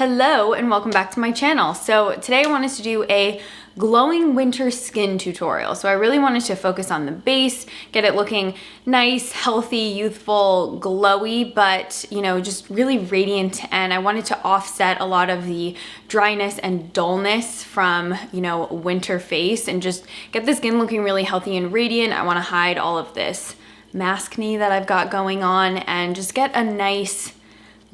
Hello and welcome back to my channel. So today I wanted to do a glowing winter skin tutorial. So I really wanted to focus on the base, get it looking nice, healthy, youthful, glowy, but just really radiant. And I wanted to offset a lot of the dryness and dullness from, winter face and just get the skin looking really healthy and radiant. I want to hide all of this maskne that I've got going on and just get a nice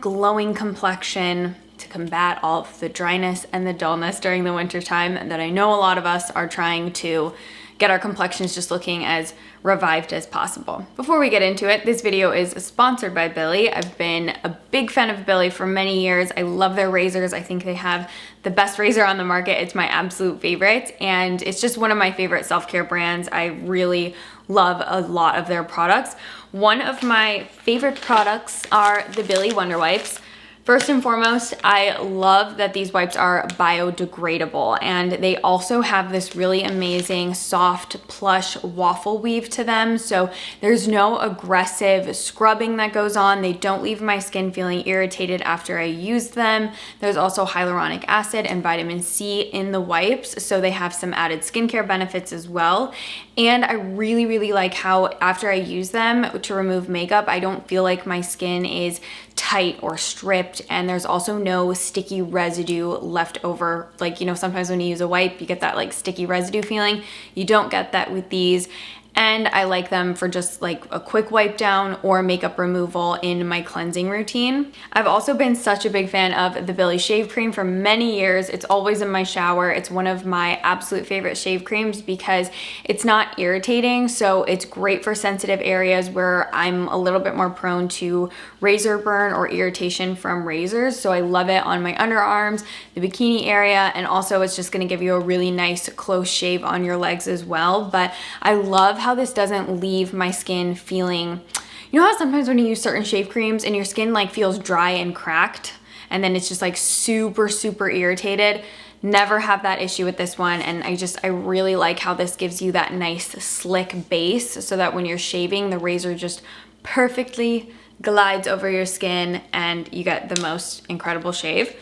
glowing complexion to combat all of the dryness and the dullness during the winter time that I know a lot of us are trying to get our complexions just looking as revived as possible. Before we get into it, this video is sponsored by Billy. I've been a big fan of Billy for many years. I love their razors. I think they have the best razor on the market. It's my absolute favorite, and it's just one of my favorite self-care brands. I really love a lot of their products. One of my favorite products are the Billy Wonder Wipes. First and foremost, I love that these wipes are biodegradable, and they also have this really amazing soft plush waffle weave to them. So there's no aggressive scrubbing that goes on. They don't leave my skin feeling irritated after I use them. There's also hyaluronic acid and vitamin C in the wipes, so they have some added skincare benefits as well. And I really like how after I use them to remove makeup, I don't feel like my skin is tight or stripped, and there's also no sticky residue left over. Sometimes when you use a wipe, you get that sticky residue feeling. You don't get that with these. And I like them for just a quick wipe down or makeup removal in my cleansing routine. I've also been such a big fan of the Billy shave cream for many years. It's always in my shower. It's one of my absolute favorite shave creams because it's not irritating. So it's great for sensitive areas where I'm a little bit more prone to razor burn or irritation from razors. So I love it on my underarms, the bikini area, and also it's just gonna give you a really nice close shave on your legs as well. But I love how this doesn't leave my skin feeling, how sometimes when you use certain shave creams and your skin feels dry and cracked and then it's just super irritated. Never have that issue with this one. And I really like how this gives you that nice slick base so that when you're shaving, the razor just perfectly glides over your skin and you get the most incredible shave.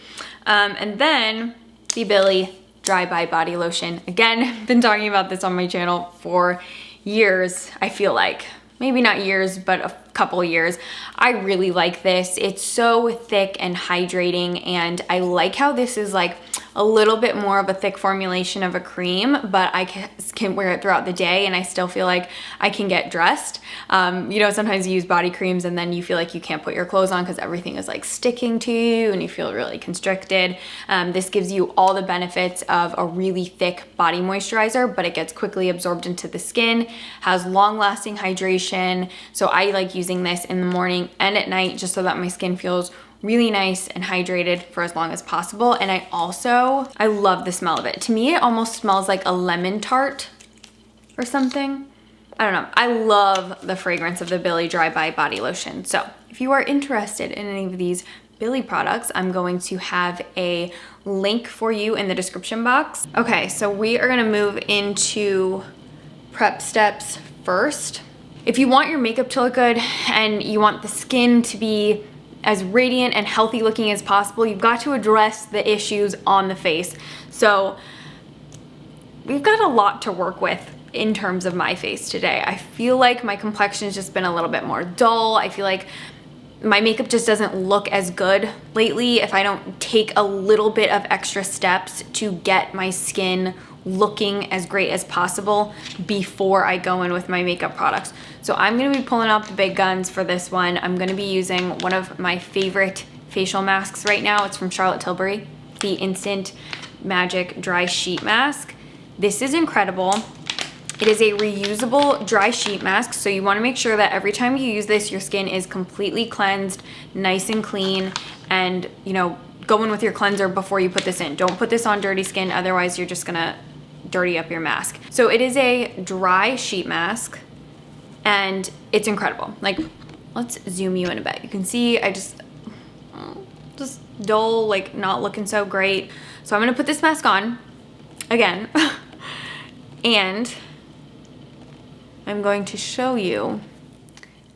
And then the Billy Dry by Body Lotion. Again, been talking about this on my channel for years, I feel like. Maybe not years, but a couple years. I really like this. It's so thick and hydrating, and I like how this is a little bit more of a thick formulation of a cream, but I can wear it throughout the day and I still feel like I can get dressed. Sometimes you use body creams and then you feel like you can't put your clothes on because everything is sticking to you and you feel really constricted. This gives you all the benefits of a really thick body moisturizer, but it gets quickly absorbed into the skin, has long-lasting hydration. So I like using this in the morning and at night just so that my skin feels really nice and hydrated for as long as possible. And I love the smell of it. To me, it almost smells like a lemon tart or something. I don't know. I love the fragrance of the Billy Dry by Body Lotion. So if you are interested in any of these Billy products, I'm going to have a link for you in the description box. Okay, so we are gonna move into prep steps first. If you want your makeup to look good and you want the skin to be as radiant and healthy looking as possible, you've got to address the issues on the face. So we've got a lot to work with in terms of my face today. I feel like my complexion's just been a little bit more dull. I feel like my makeup just doesn't look as good lately if I don't take a little bit of extra steps to get my skin looking as great as possible before I go in with my makeup products. So I'm gonna be pulling out the big guns for this one. I'm gonna be using one of my favorite facial masks right now. It's from Charlotte Tilbury, the Instant Magic Dry Sheet Mask. This is incredible. It is a reusable dry sheet mask, so you wanna make sure that every time you use this, your skin is completely cleansed, nice and clean, and go in with your cleanser before you put this in. Don't put this on dirty skin, otherwise you're just gonna dirty up your mask. So it is a dry sheet mask and it's incredible. Let's zoom you in a bit. You can see I just dull, not looking so great. So I'm gonna put this mask on again and I'm going to show you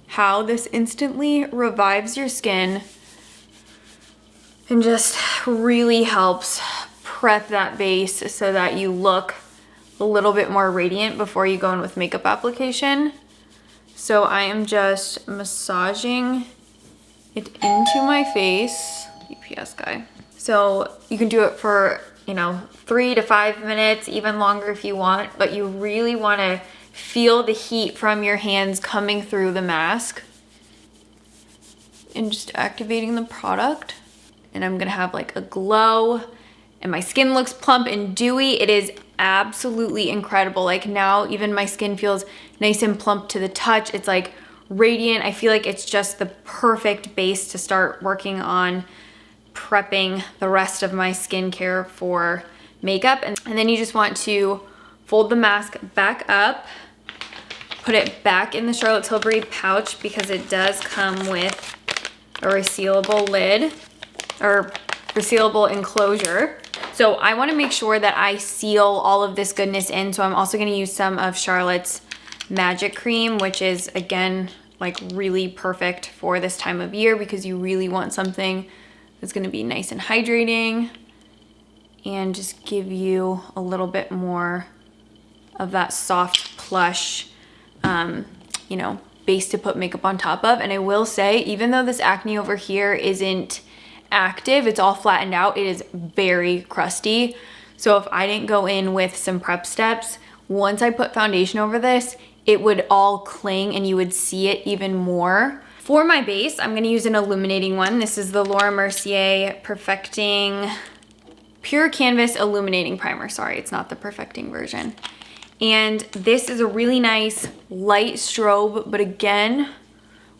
how this instantly revives your skin and just really helps prep that base so that you look a little bit more radiant before you go in with makeup application. So I am just massaging it into my face. UPS guy. So you can do it for, you know, 3 to 5 minutes, even longer if you want, but you really want to feel the heat from your hands coming through the mask and just activating the product. And I'm gonna have like a glow and my skin looks plump and dewy. It is absolutely incredible. Like now even my skin feels nice and plump to the touch. It's like radiant. I feel like it's just the perfect base to start working on prepping the rest of my skincare for makeup. And then you just want to fold the mask back up, put it back in the Charlotte Tilbury pouch because it does come with a resealable lid or resealable enclosure. So I want to make sure that I seal all of this goodness in. So I'm also going to use some of Charlotte's Magic Cream, which is again like really perfect for this time of year because you really want something that's going to be nice and hydrating and just give you a little bit more of that soft plush, you know, base to put makeup on top of. And I will say, even though this acne over here isn't active, it's all flattened out, it is very crusty. So if I didn't go in with some prep steps, once I put foundation over this, it would all cling and you would see it even more. For my base, I'm gonna use an illuminating one. This is the Laura Mercier Perfecting Pure Canvas Illuminating Primer. Sorry, it's not the Perfecting version. And this is a really nice light strobe, but again,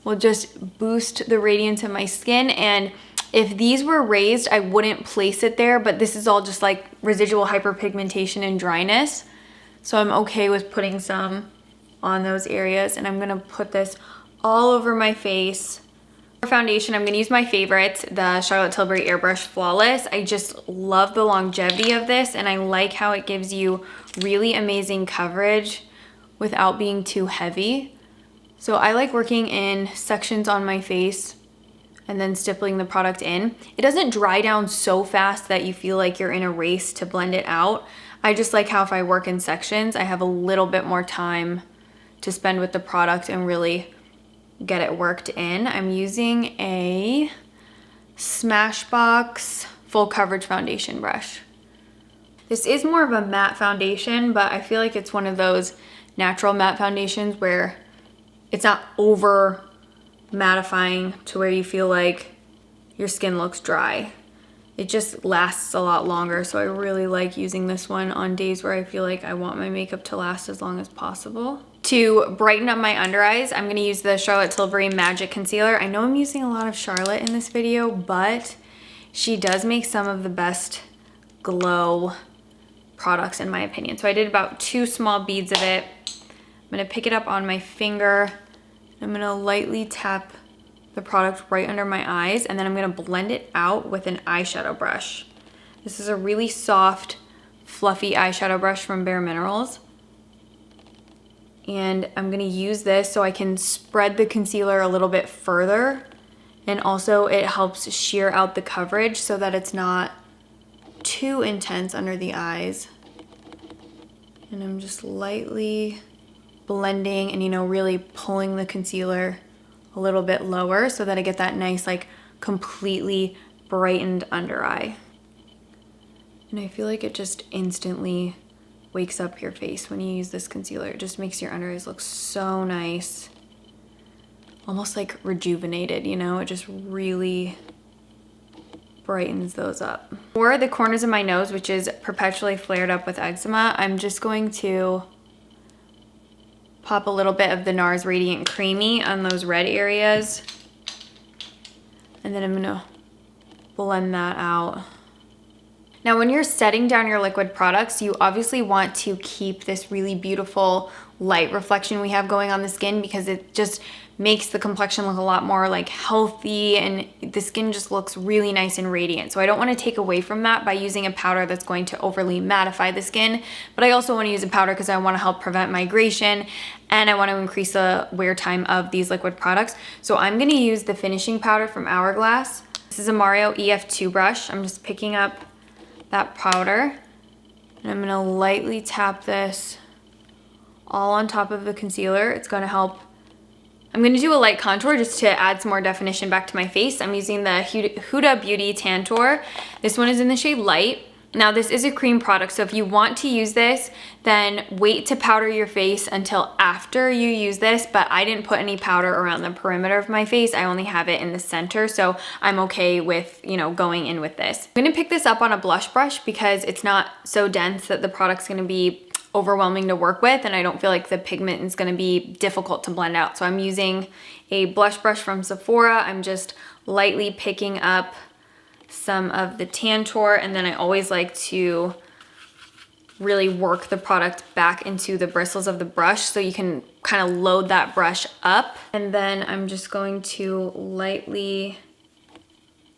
will just boost the radiance of my skin. And if these were raised, I wouldn't place it there, but this is all just like residual hyperpigmentation and dryness. So I'm okay with putting some on those areas. And I'm gonna put this all over my face. For foundation, I'm gonna use my favorite, the Charlotte Tilbury Airbrush Flawless. I just love the longevity of this and I like how it gives you really amazing coverage without being too heavy. So I like working in sections on my face and then stippling the product in. It doesn't dry down so fast that you feel like you're in a race to blend it out. I just like how if I work in sections, I have a little bit more time to spend with the product and really get it worked in. I'm using a Smashbox full coverage foundation brush. This is more of a matte foundation, but I feel like it's one of those natural matte foundations where it's not over mattifying to where you feel like your skin looks dry. It just lasts a lot longer, so I really like using this one on days where I feel like I want my makeup to last as long as possible. To brighten up my under eyes, I'm gonna use the Charlotte Tilbury Magic Concealer. I know I'm using a lot of Charlotte in this video, but she does make some of the best glow products in my opinion. So I did about 2 small beads of it. I'm gonna pick it up on my finger. I'm gonna lightly tap the product right under my eyes, and then I'm gonna blend it out with an eyeshadow brush. This is a really soft, fluffy eyeshadow brush from Bare Minerals. And I'm gonna use this so I can spread the concealer a little bit further. And also it helps sheer out the coverage so that it's not too intense under the eyes. And I'm just lightly blending and, you know, really pulling the concealer a little bit lower so that I get that nice, like, completely brightened under eye. And I feel like it just instantly wakes up your face when you use this concealer. It just makes your under eyes look so nice. Almost like rejuvenated, you know? It just really brightens those up. For the corners of my nose, which is perpetually flared up with eczema, I'm just going to pop a little bit of the NARS Radiant Creamy on those red areas. And then I'm gonna blend that out. Now, when you're setting down your liquid products, you obviously want to keep this really beautiful light reflection we have going on the skin because it just makes the complexion look a lot more like healthy and the skin just looks really nice and radiant. So I don't want to take away from that by using a powder that's going to overly mattify the skin, but I also want to use a powder because I want to help prevent migration and I want to increase the wear time of these liquid products. So I'm going to use the finishing powder from Hourglass. This is a Mario EF2 brush. I'm just picking up that powder and I'm gonna lightly tap this all on top of the concealer. It's gonna help. I'm gonna do a light contour just to add some more definition back to my face. I'm using the Huda Beauty Tantour. This one is in the shade Light. Now this is a cream product, so if you want to use this, then wait to powder your face until after you use this, but I didn't put any powder around the perimeter of my face. I only have it in the center, so I'm okay with, you know, going in with this. I'm gonna pick this up on a blush brush because it's not so dense that the product's gonna be overwhelming to work with, and I don't feel like the pigment is gonna be difficult to blend out. So I'm using a blush brush from Sephora. I'm just lightly picking up some of the Tantour, and then I always like to really work the product back into the bristles of the brush so you can kind of load that brush up. And then I'm just going to lightly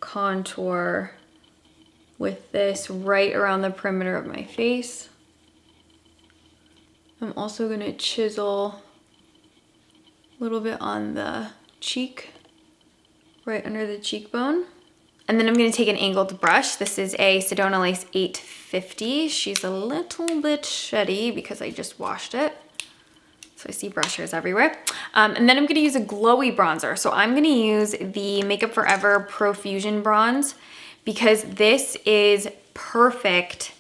contour with this right around the perimeter of my face. I'm also gonna chisel a little bit on the cheek, right under the cheekbone. And then I'm gonna take an angled brush. This is a Sedona Lace 850. She's a little bit shitty because I just washed it. So I see brush hairs everywhere. And then I'm gonna use a glowy bronzer. So I'm gonna use the Makeup Forever Profusion Bronze because this is perfect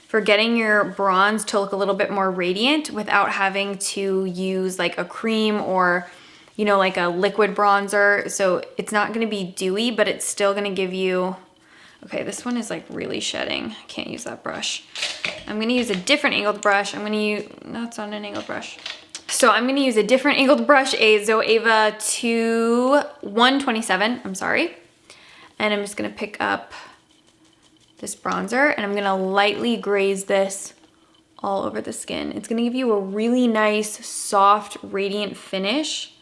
for getting your bronze to look a little bit more radiant without having to use like a cream or, you know, like a liquid bronzer. So it's not gonna be dewy, but it's still gonna give you, okay, this one is like really shedding. I can't use that brush. I'm gonna use a different angled brush. I'm gonna use, no, it's not an angled brush. So I'm gonna use a different angled brush, a Zoeva 127, I'm sorry. And I'm just gonna pick up this bronzer and I'm gonna lightly graze this all over the skin. It's gonna give you a really nice, soft, radiant finish,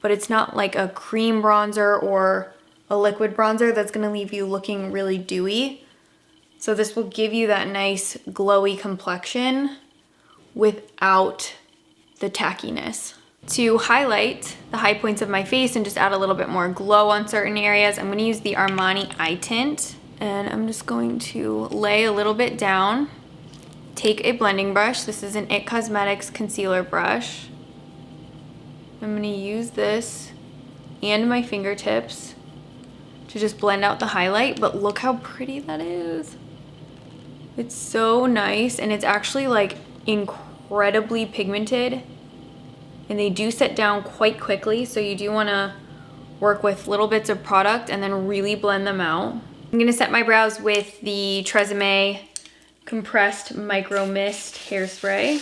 but it's not like a cream bronzer or a liquid bronzer that's gonna leave you looking really dewy. So this will give you that nice glowy complexion without the tackiness. To highlight the high points of my face and just add a little bit more glow on certain areas, I'm gonna use the Armani Eye Tint. And I'm just going to lay a little bit down, take a blending brush. This is an IT Cosmetics concealer brush. I'm gonna use this and my fingertips to just blend out the highlight, but look how pretty that is. It's so nice, and it's actually like incredibly pigmented, and they do set down quite quickly, so you do wanna work with little bits of product and then really blend them out. I'm gonna set my brows with the Tresemme Compressed Micro Mist Hairspray.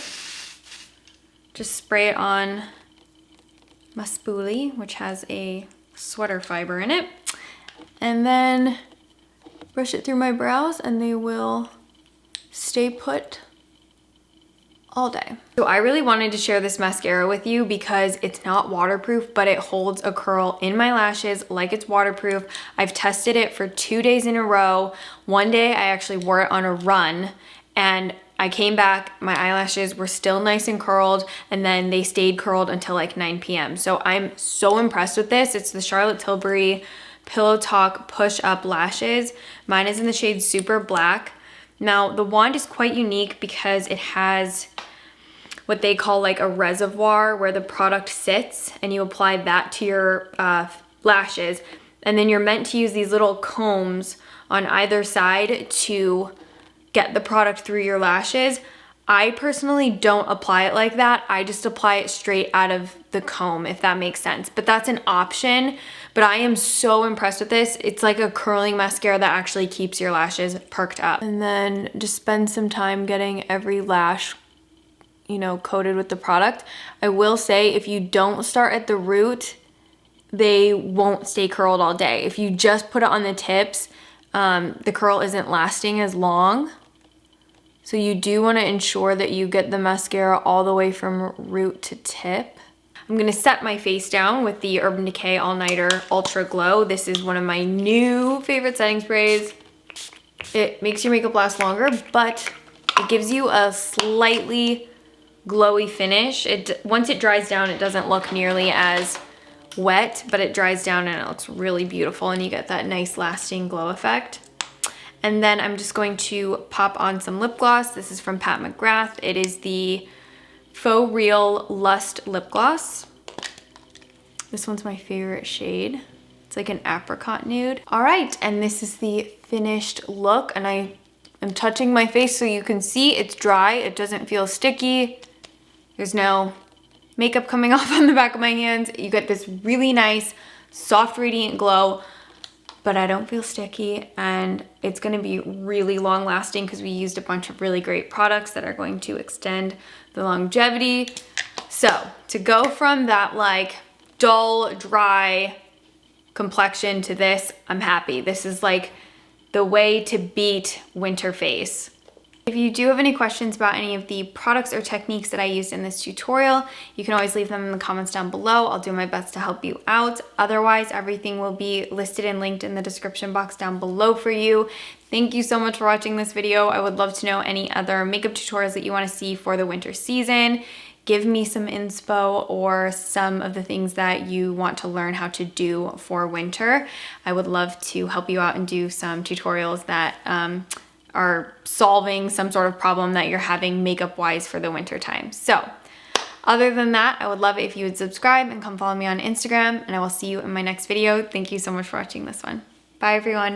Just spray it on my spoolie, which has a sweater fiber in it. And then brush it through my brows and they will stay put all day. So I really wanted to share this mascara with you because it's not waterproof, but it holds a curl in my lashes like it's waterproof. I've tested it for 2 days in a row. One day I actually wore it on a run and I came back, my eyelashes were still nice and curled, and then they stayed curled until like 9 p.m. So I'm so impressed with this. It's the Charlotte Tilbury Pillow Talk Push Up Lashes. Mine is in the shade Super Black. Now the wand is quite unique because it has what they call like a reservoir where the product sits, and you apply that to your lashes, and then you're meant to use these little combs on either side to get the product through your lashes. I personally don't apply it like that. I just apply it straight out of the comb, if that makes sense. But that's an option. But I am so impressed with this. It's like a curling mascara that actually keeps your lashes perked up. And then just spend some time getting every lash, you know, coated with the product. I will say if you don't start at the root, they won't stay curled all day. If you just put it on the tips, the curl isn't lasting as long. So you do want to ensure that you get the mascara all the way from root to tip. I'm gonna set my face down with the Urban Decay All Nighter Ultra Glow. This is one of my new favorite setting sprays. It makes your makeup last longer, but it gives you a slightly glowy finish. Once it dries down, it doesn't look nearly as wet, but it dries down and it looks really beautiful and you get that nice lasting glow effect. And then I'm just going to pop on some lip gloss. This is from Pat McGrath. It is the Faux Real Lust Lip Gloss. This one's my favorite shade. It's like an apricot nude. All right, and this is the finished look, and I am touching my face so you can see it's dry. It doesn't feel sticky. There's no makeup coming off on the back of my hands. You get this really nice, soft, radiant glow, but I don't feel sticky, and it's gonna be really long lasting because we used a bunch of really great products that are going to extend the longevity. So to go from that like dull, dry complexion to this, I'm happy. This is like the way to beat winter face. If you do have any questions about any of the products or techniques that I used in this tutorial, you can always leave them in the comments down below. I'll do my best to help you out. Otherwise, everything will be listed and linked in the description box down below for you. Thank you so much for watching this video. I would love to know any other makeup tutorials that you want to see for the winter season. Give me some inspo or some of the things that you want to learn how to do for winter. I would love to help you out and do some tutorials that are solving some sort of problem that you're having makeup wise for the winter time. So other than that, I would love it if you would subscribe and come follow me on Instagram, and I will see you in my next video. Thank you so much for watching this one. Bye everyone.